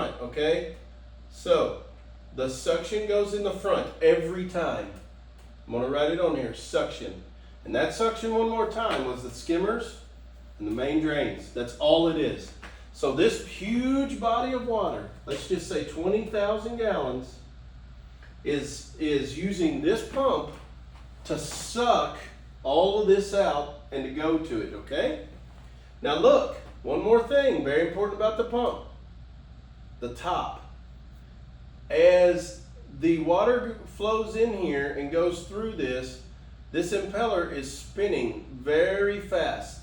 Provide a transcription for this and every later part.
front, okay? So the suction goes in the front every time. I'm gonna write it on here, suction. And that suction, one more time, was the skimmers and the main drains. That's all it is. So this huge body of water, let's just say 20,000 gallons, is using this pump to suck all of this out and to go to it, okay? Now look, one more thing, very important about the pump. The top. As the water flows in here and goes through this impeller is spinning very fast.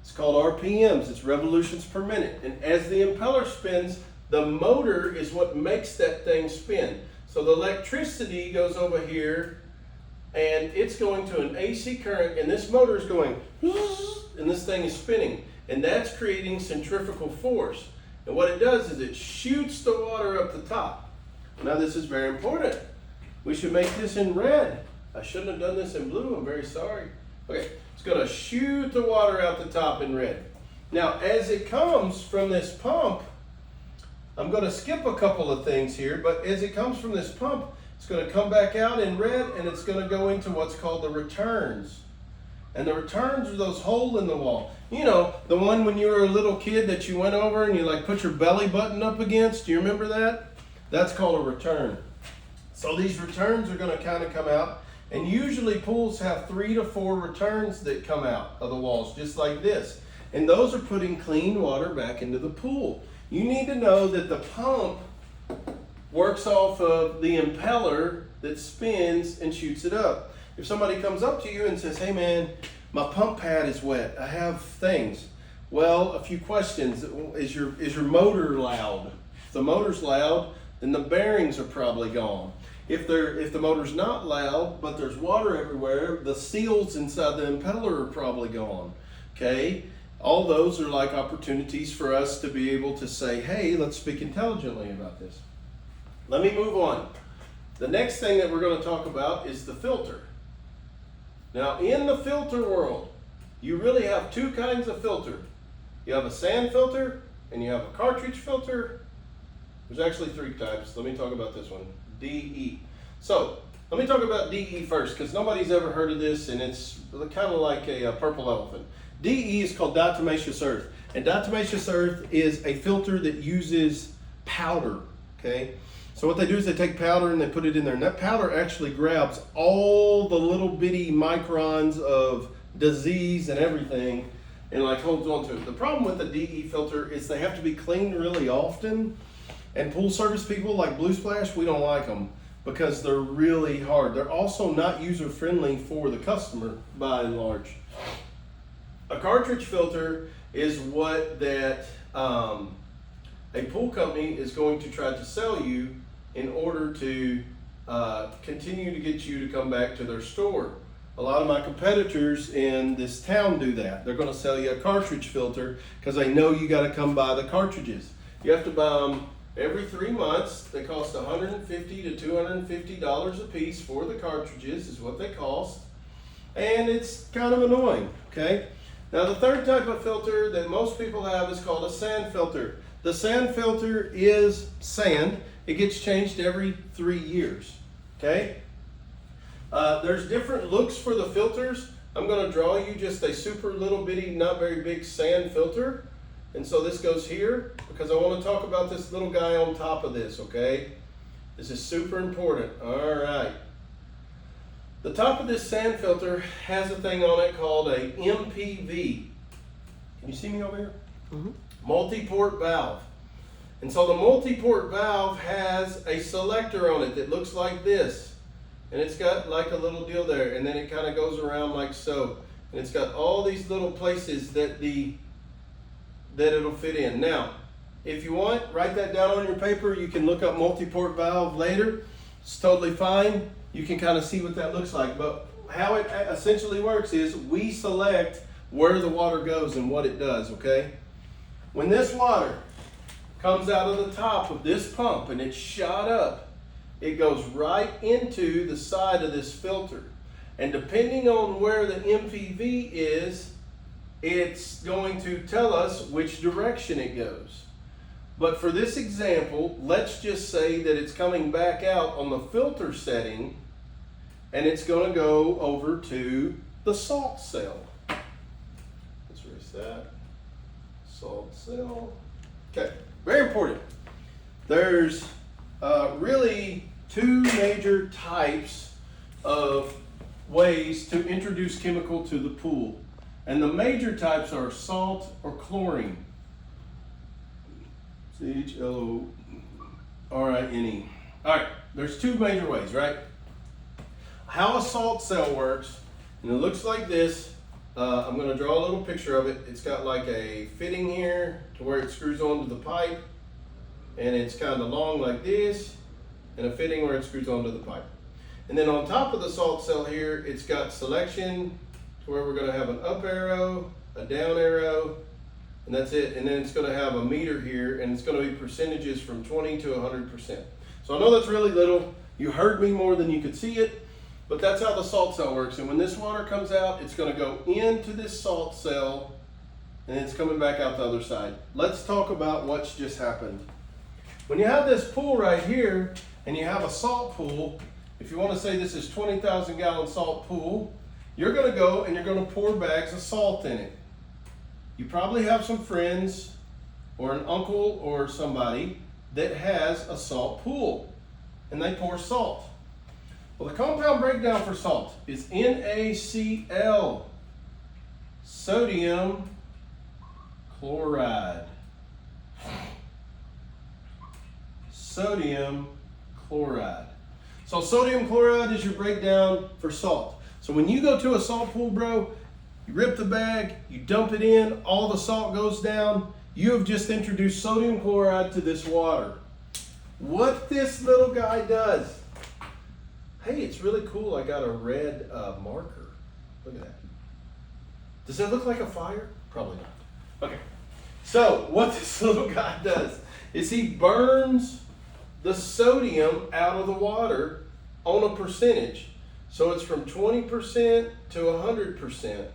It's called RPMs, it's revolutions per minute. And as the impeller spins, the motor is what makes that thing spin. So the electricity goes over here and it's going to an AC current, and this motor is going, and this thing is spinning. And that's creating centrifugal force. And what it does is it shoots the water up the top. Now this is very important. We should make this in red. I shouldn't have done this in blue, I'm very sorry. Okay, it's gonna shoot the water out the top in red. Now as it comes from this pump, I'm gonna skip a couple of things here, but as it comes from this pump, it's gonna come back out in red and it's gonna go into what's called the returns. And the returns are those holes in the wall. You know, the one when you were a little kid that you went over and you like put your belly button up against, do you remember that? That's called a return. So these returns are gonna kind of come out, and usually pools have 3 to 4 returns that come out of the walls, just like this. And those are putting clean water back into the pool. You need to know that the pump works off of the impeller that spins and shoots it up. If somebody comes up to you and says, hey man, my pump pad is wet, I have things. Well, a few questions. Is your motor loud? If the motor's loud, then the bearings are probably gone. If the motor's not loud, but there's water everywhere, the seals inside the impeller are probably gone, okay? All those are like opportunities for us to be able to say, hey, let's speak intelligently about this. Let me move on. The next thing that we're going to talk about is the filter. Now, in the filter world, you really have 2 kinds of filter. You have a sand filter and you have a cartridge filter. There's actually 3 types. Let me talk about this one, DE. So, let me talk about DE first, because nobody's ever heard of this, and it's kind of like a purple elephant. DE is called diatomaceous earth, and diatomaceous earth is a filter that uses powder, okay? So what they do is they take powder and they put it in there, and that powder actually grabs all the little bitty microns of disease and everything and like holds on to it. The problem with the DE filter is they have to be cleaned really often, and pool service people like Blue Splash, we don't like them because they're really hard. They're also not user-friendly for the customer by and large. A cartridge filter is what that a pool company is going to try to sell you in order to continue to get you to come back to their store. A lot of my competitors in this town do that. They're going to sell you a cartridge filter because they know you got to come buy the cartridges. You have to buy them every 3 months. They cost $150 to $250 a piece for the cartridges is what they cost. And it's kind of annoying, okay? Now the third type of filter that most people have is called a sand filter. The sand filter is sand. It gets changed every 3 years, okay? There's different looks for the filters. I'm going to draw you just a super little bitty, not very big sand filter. And so this goes here because I want to talk about this little guy on top of this, okay? This is super important. All right. The top of this sand filter has a thing on it called a MPV. Can you see me over here? Mm-hmm. Multi-port valve. And so the multi-port valve has a selector on it that looks like this. And it's got like a little deal there, and then it kind of goes around like so. And it's got all these little places that it'll fit in. Now, if you want, write that down on your paper. You can look up multi-port valve later. It's totally fine. You can kind of see what that looks like. But how it essentially works is we select where the water goes and what it does, okay? When this water comes out of the top of this pump and it's shot up, it goes right into the side of this filter. And depending on where the MPV is, it's going to tell us which direction it goes. But for this example, let's just say that it's coming back out on the filter setting and it's going to go over to the salt cell. Let's erase that. Salt cell. Okay, very important. There's really two major types of ways to introduce chemical to the pool. And the major types are salt or chlorine. C-H-L-O-R-I-N-E. All right, there's two major ways, right? How a salt cell works, and it looks like this. I'm going to draw a little picture of it. It's got like a fitting here to where it screws onto the pipe, and it's kind of long like this, and a fitting where it screws onto the pipe. And then on top of the salt cell here, it's got selection to where we're going to have an up arrow, a down arrow, and that's it. And then it's going to have a meter here, and it's going to be percentages from 20 to 100%. So I know that's really little. You heard me more than you could see it, but that's how the salt cell works. And when this water comes out, it's going to go into this salt cell, and it's coming back out the other side. Let's talk about what's just happened. When you have this pool right here, and you have a salt pool, if you want to say this is 20,000 gallon salt pool, you're going to go and you're going to pour bags of salt in it. You probably have some friends or an uncle or somebody that has a salt pool, and they pour salt. Well, the compound breakdown for salt is NaCl, sodium chloride. Sodium chloride. So sodium chloride is your breakdown for salt. So when you go to a salt pool, bro, you rip the bag, you dump it in, all the salt goes down. You have just introduced sodium chloride to this water. What this little guy does, hey, it's really cool. I got a red marker. Look at that. Does that look like a fire? Probably not. Okay. So what this little guy does is he burns the sodium out of the water on a percentage. So it's from 20% to 100%.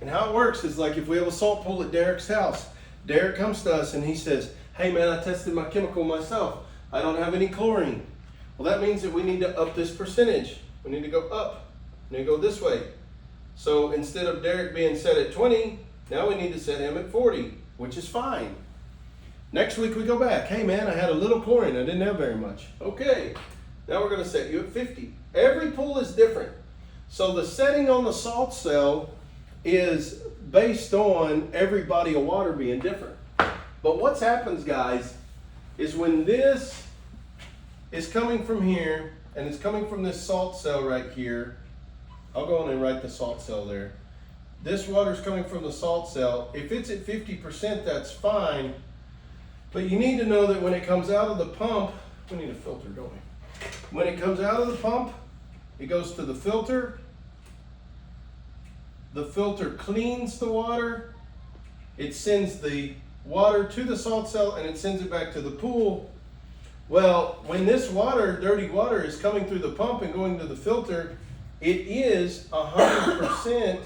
And how it works is like if we have a salt pool at Derek's house, Derek comes to us and he says, hey man, I tested my chemical myself. I don't have any chlorine. Well, that means that we need to up this percentage. We need to go up. We need to go this way. So instead of Derek being set at 20, now we need to set him at 40, which is fine. Next week we go back. Hey man, I had a little chlorine. I didn't have very much. Okay, now we're going to set you at 50. Every pool is different. So the setting on the salt cell is based on every body of water being different. But what happens, guys, is when this is coming from here and it's coming from this salt cell right here, I'll go on and write the salt cell there. This water is coming from the salt cell. If it's at 50%, that's fine. But you need to know that when it comes out of the pump, we need a filter, don't we? When it comes out of the pump, it goes to the filter. The filter cleans the water. It sends the water to the salt cell and it sends it back to the pool. Well, when this water, dirty water, is coming through the pump and going to the filter, it is 100%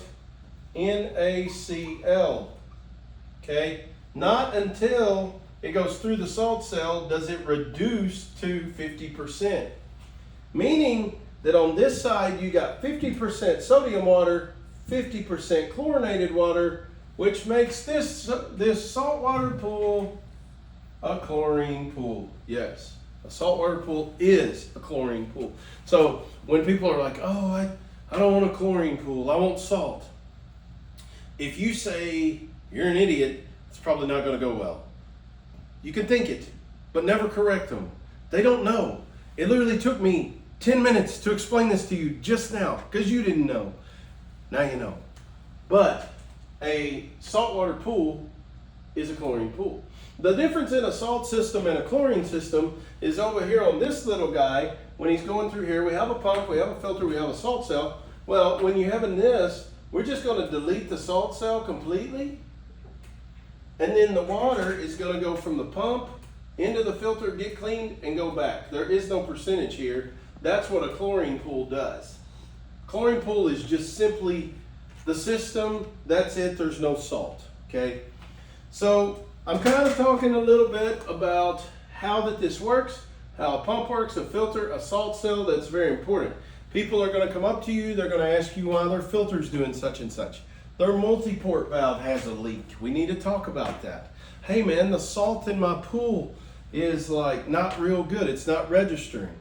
NaCl. Okay? Not until it goes through the salt cell does it reduce to 50%. Meaning that on this side you got 50% sodium water, 50% chlorinated water, which makes this saltwater pool a chlorine pool. Yes, a saltwater pool is a chlorine pool. So when people are like, oh, I don't want a chlorine pool, I want salt. If you say you're an idiot, it's probably not going to go well. You can think it, but never correct them. They don't know. It literally took me 10 minutes to explain this to you just now because you didn't know. Now you know. But a saltwater pool is a chlorine pool. The difference in a salt system and a chlorine system is over here on this little guy. When he's going through here, we have a pump, we have a filter, we have a salt cell. Well, when you're having this, we're just going to delete the salt cell completely. And then the water is going to go from the pump into the filter, get cleaned, and go back. There is no percentage here. That's what a chlorine pool does. Chlorine pool is just simply the system. That's it. There's no salt. Okay. So I'm kind of talking a little bit about how that this works, how a pump works, a filter, a salt cell. That's very important. People are going to come up to you, they're going to ask you why their filter's doing such and such. Their multi-port valve has a leak. We need to talk about that. Hey man, the salt in my pool is like not real good. It's not registering.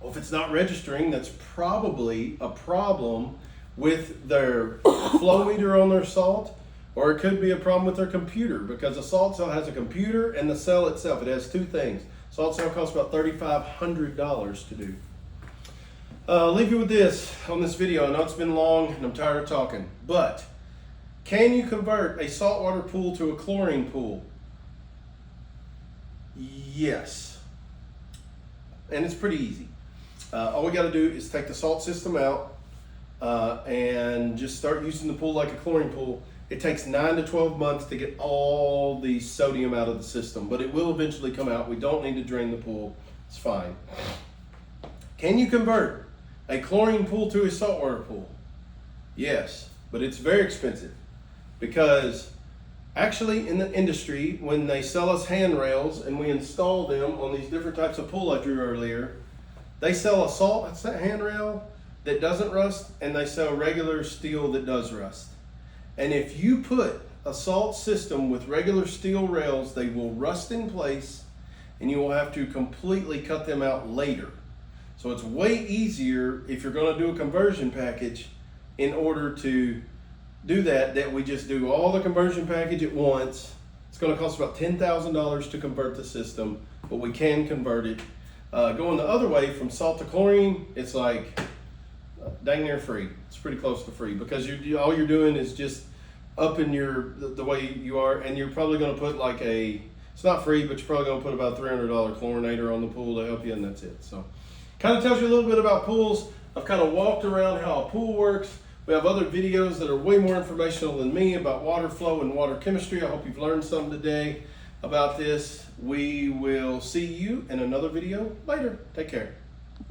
Well, if it's not registering, that's probably a problem with their flow meter on their salt, or it could be a problem with their computer, because a salt cell has a computer and the cell itself. It has two things. Salt cell costs about $3,500 to do. Leave you with this on this video. I know it's been long and I'm tired of talking, but can you convert a saltwater pool to a chlorine pool? Yes. And it's pretty easy. All we got to do is take the salt system out and just start using the pool like a chlorine pool. It takes 9 to 12 months to get all the sodium out of the system, but it will eventually come out. We don't need to drain the pool. It's fine. Can you convert a chlorine pool to a saltwater pool? Yes, but it's very expensive, because actually in the industry, when they sell us handrails and we install them on these different types of pool I drew earlier, they sell a salt handrail that doesn't rust, and they sell regular steel that does rust. And if you put a salt system with regular steel rails, they will rust in place and you will have to completely cut them out later. So it's way easier, if you're going to do a conversion package, in order to do that we just do all the conversion package at once. It's going to cost about $10,000 to convert the system, but we can convert it. Going the other way from salt to chlorine, it's like dang near free. It's pretty close to free, because all you're doing is just upping the way you are, and you're probably going to put like it's not free, but you're probably going to put about $300 chlorinator on the pool to help you, and that's it. So kind of tells you a little bit about pools. I've kind of walked around how a pool works. We have other videos that are way more informational than me about water flow and water chemistry. I hope you've learned something today about this. We will see you in another video later. Take care.